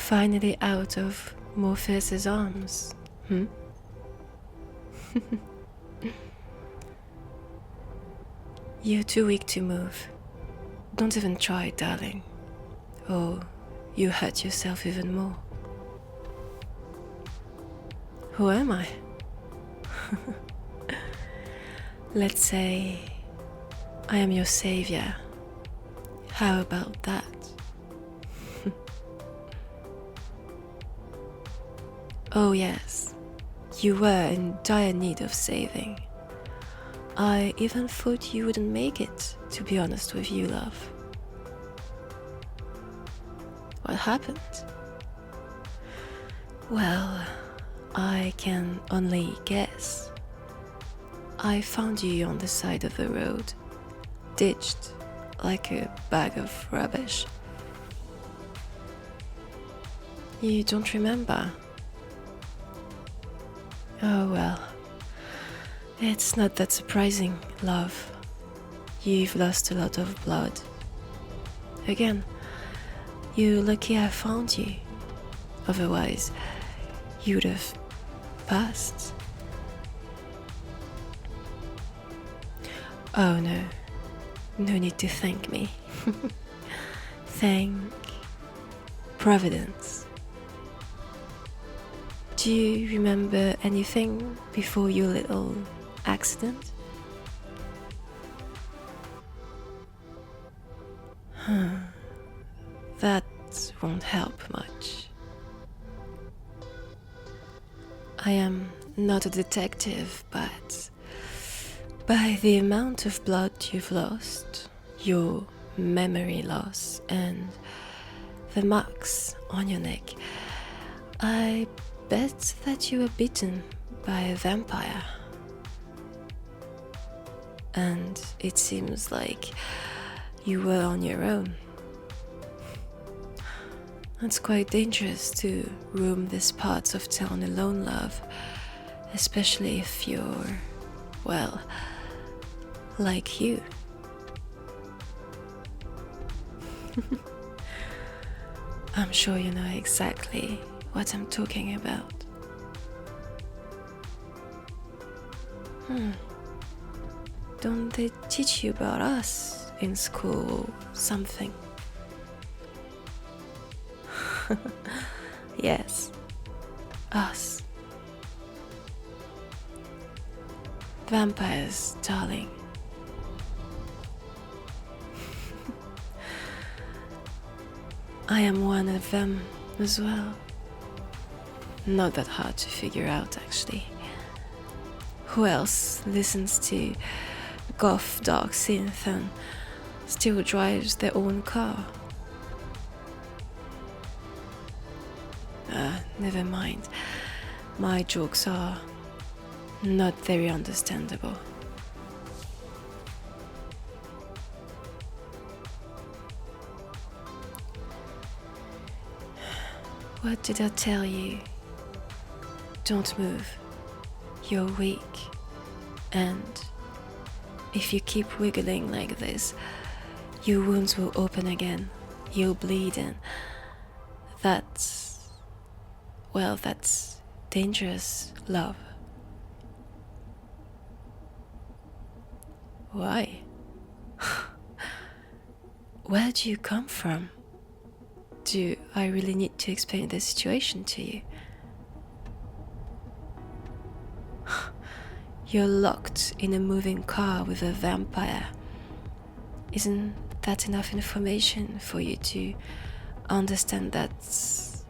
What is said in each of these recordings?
finally out of Morpheus's arms, You're too weak to move. Don't even try, darling. Or you hurt yourself even more. Who am I? Let's say I am your savior. How about that? Oh yes, you were in dire need of saving. I even thought you wouldn't make it, to be honest with you, love. What happened? Well, I can only guess. I found you on the side of the road, ditched like a bag of rubbish. You don't remember? Oh well, it's not that surprising, love. You've lost a lot of blood. Again, you're lucky I found you. Otherwise, you'd have passed. Oh no, no need to thank me. Thank Providence. Do you remember anything before your little accident? That won't help much. I am not a detective, but by the amount of blood you've lost, your memory loss, and the marks on your neck, I bet that you were bitten by a vampire. And it seems like you were on your own. It's quite dangerous to roam these parts of town alone, love, especially if you're, well, like you. I'm sure you know exactly what I'm talking about. Don't they teach you about us in school or something? Yes, us. Vampires, darling. I am one of them as well. Not that hard to figure out, actually. Who else listens to goth dark synth and still drives their own car? Never mind. My jokes are not very understandable. What did I tell you? Don't move. You're weak. And if you keep wiggling like this, your wounds will open again. You'll bleed, and that's dangerous, love. Why? Where do you come from? Do I really need to explain the situation to you? You're locked in a moving car with a vampire. Isn't that enough information for you to understand that's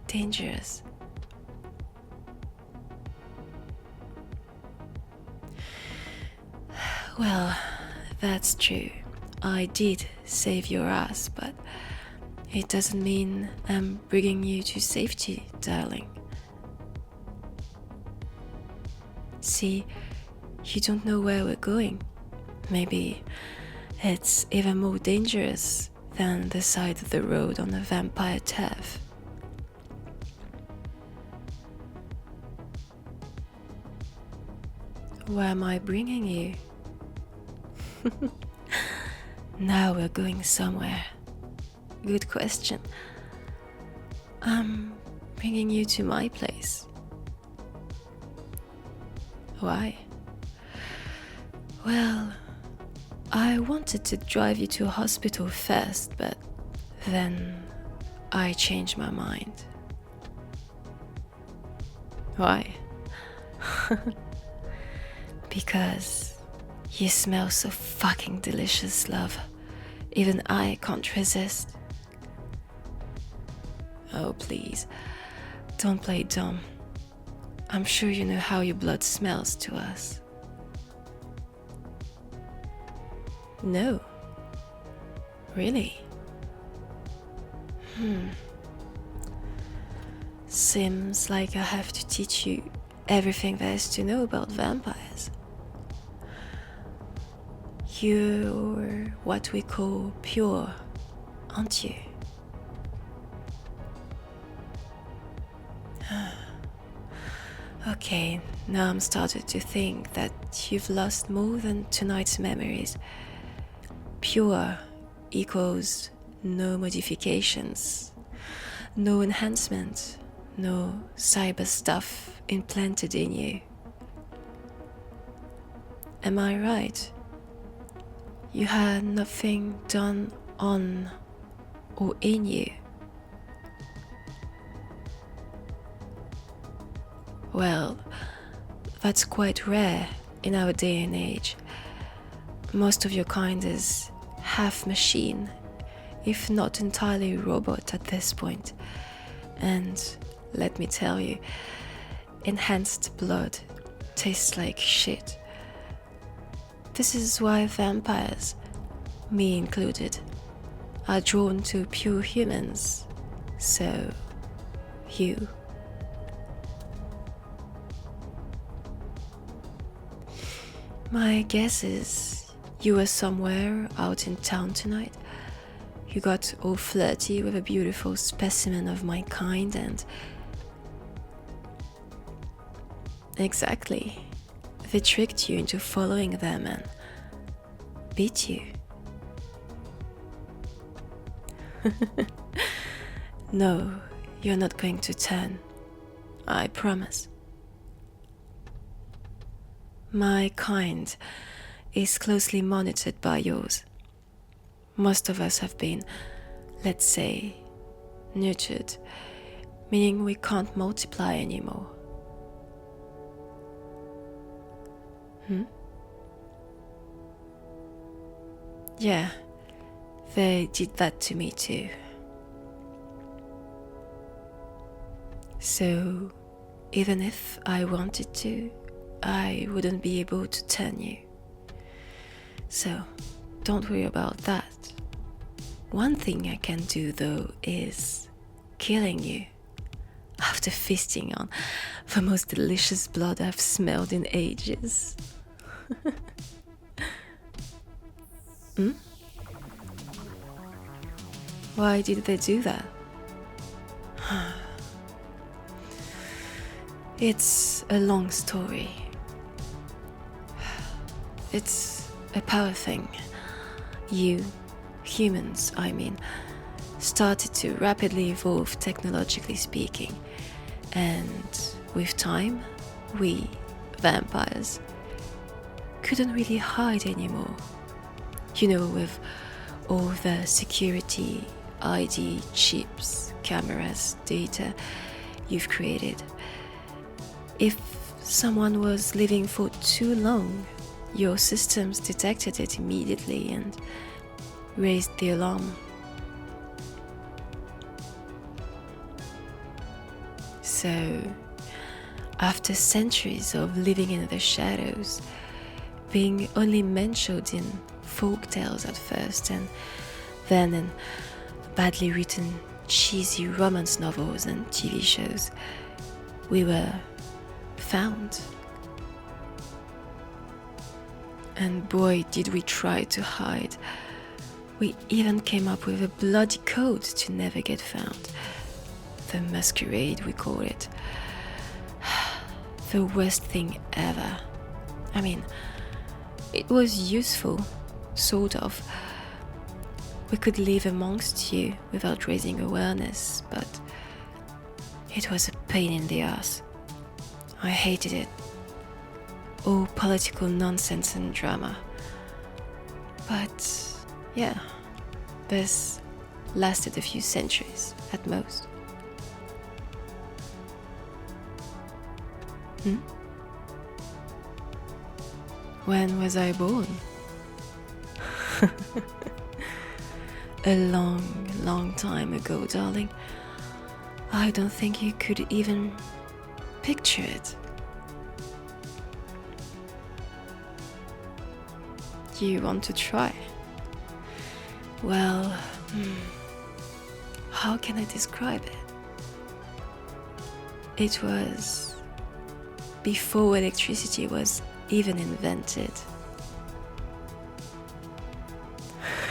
dangerous? Well, that's true. I did save your ass, but it doesn't mean I'm bringing you to safety, darling. See, you don't know where we're going. Maybe it's even more dangerous than the side of the road on a vampire turf. Where am I bringing you? Now we're going somewhere. Good question. I'm bringing you to my place. Why? Well, I wanted to drive you to a hospital first, but then I changed my mind. Why? Because you smell so fucking delicious, love. Even I can't resist. Oh, please, don't play dumb. I'm sure you know how your blood smells to us. No. Really? Seems like I have to teach you everything there is to know about vampires. You're what we call pure, aren't you? Okay, now I'm started to think that you've lost more than tonight's memories. Pure equals no modifications, no enhancement, no cyber stuff implanted in you. Am I right? You had nothing done on or in you. Well, that's quite rare in our day and age. Most of your kind is half machine, if not entirely robot at this point. And let me tell you, enhanced blood tastes like shit. This is why vampires, me included, are drawn to pure humans. So, you. My guess is you were somewhere out in town tonight. You got all flirty with a beautiful specimen of my kind and... Exactly. They tricked you into following them and beat you. No, you're not going to turn. I promise. My kind is closely monitored by yours. Most of us have been, let's say, nurtured, meaning we can't multiply anymore. Yeah, they did that to me too. So, even if I wanted to, I wouldn't be able to turn you. So, don't worry about that. One thing I can do though is killing you after feasting on the most delicious blood I've smelled in ages. Why did they do that? It's a long story. It's a power thing. You, humans, I mean, started to rapidly evolve technologically speaking. And with time, we, vampires, couldn't really hide anymore. You know, with all the security, ID, chips, cameras, data you've created. If someone was living for too long, your systems detected it immediately and raised the alarm. So, after centuries of living in the shadows, being only mentioned in folk tales at first, and then in badly written, cheesy romance novels and TV shows, we were found. And boy, did we try to hide. We even came up with a bloody code to never get found. The masquerade, we call it. The worst thing ever. I mean, it was useful, sort of. We could live amongst you without raising awareness, but It was a pain in the ass. I hated it. All political nonsense and drama. But yeah, this lasted a few centuries at most. When was I born? A long time ago, darling. I don't think you could even picture it. You want to try? Well, how can I describe it? It was before electricity was even invented.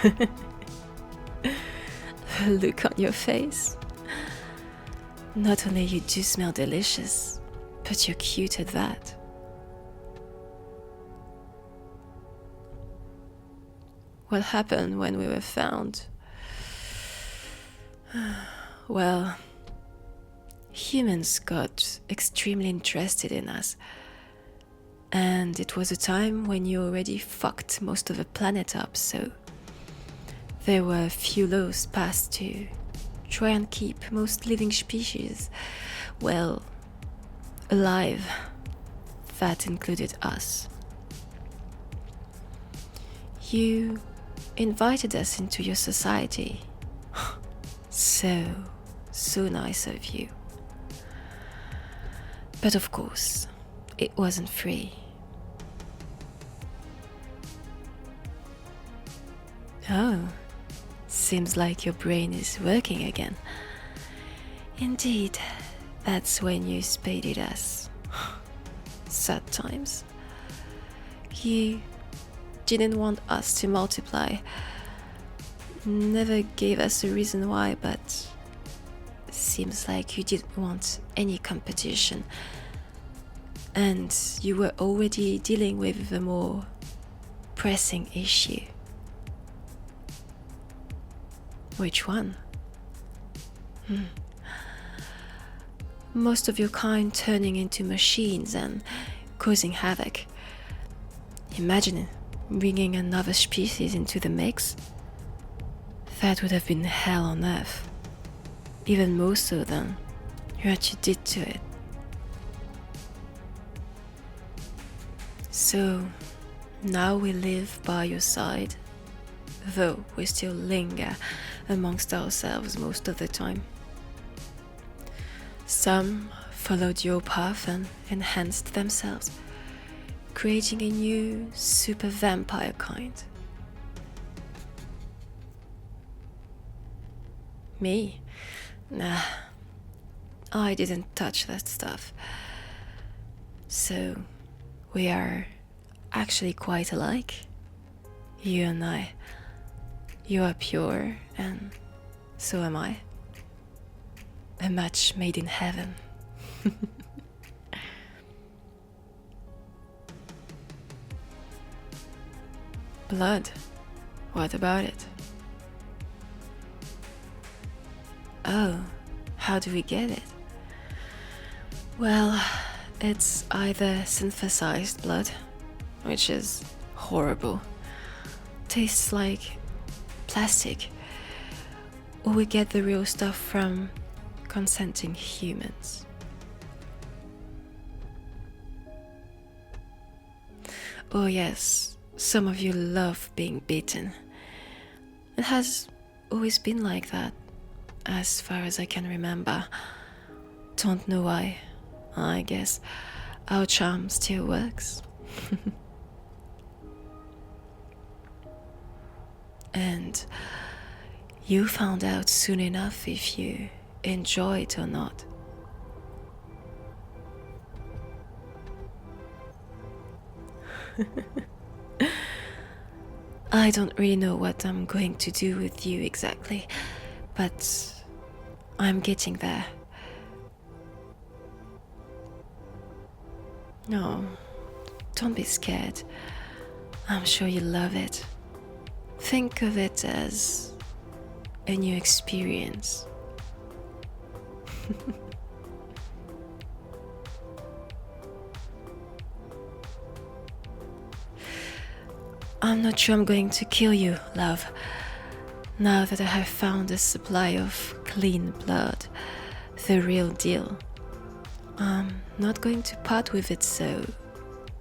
The look on your face. Not only you do smell delicious, but you're cute at that. What happened when we were found? Well, humans got extremely interested in us. And it was a time when you already fucked most of the planet up, so there were a few laws passed to try and keep most living species, well, alive. That included us. You invited us into your society. So nice of you. But of course, it wasn't free. Oh, seems like your brain is working again. Indeed, that's when you spaded us. Sad times. You didn't want us to multiply. Never gave us a reason why, but seems like you didn't want any competition. And you were already dealing with a more pressing issue. Which one? Most of your kind turning into machines and causing havoc. Imagine bringing another species into the mix. That would have been hell on earth. Even more so than what you did to it. So, now we live by your side, though we still linger amongst ourselves most of the time. Some followed your path and enhanced themselves, creating a new super vampire kind. Me? Nah, I didn't touch that stuff. So, we are actually quite alike, you and I. You are pure, and so am I. A match made in heaven. Blood? What about it? Oh, how do we get it? Well, it's either synthesized blood, which is horrible, tastes like plastic, or we get the real stuff from consenting humans. Oh yes, some of you love being beaten. It has always been like that, as far as I can remember. Don't know why. I guess our charm still works. And you found out soon enough if you enjoy it or not. I don't really know what I'm going to do with you exactly, but I'm getting there. No, don't be scared. I'm sure you love it. Think of it as a new experience. I'm not sure I'm going to kill you, love. Now that I have found a supply of clean blood, the real deal, I'm not going to part with it so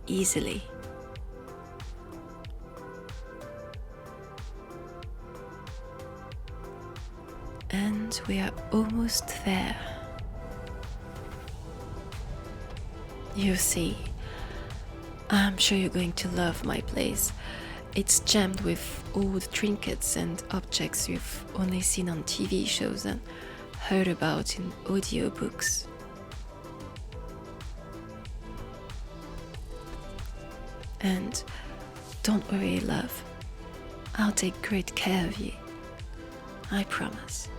easily. And we are almost there. You see, I'm sure you're going to love my place. It's jammed with old trinkets and objects you've only seen on TV shows and heard about in audiobooks. And don't worry, love. I'll take great care of you. I promise.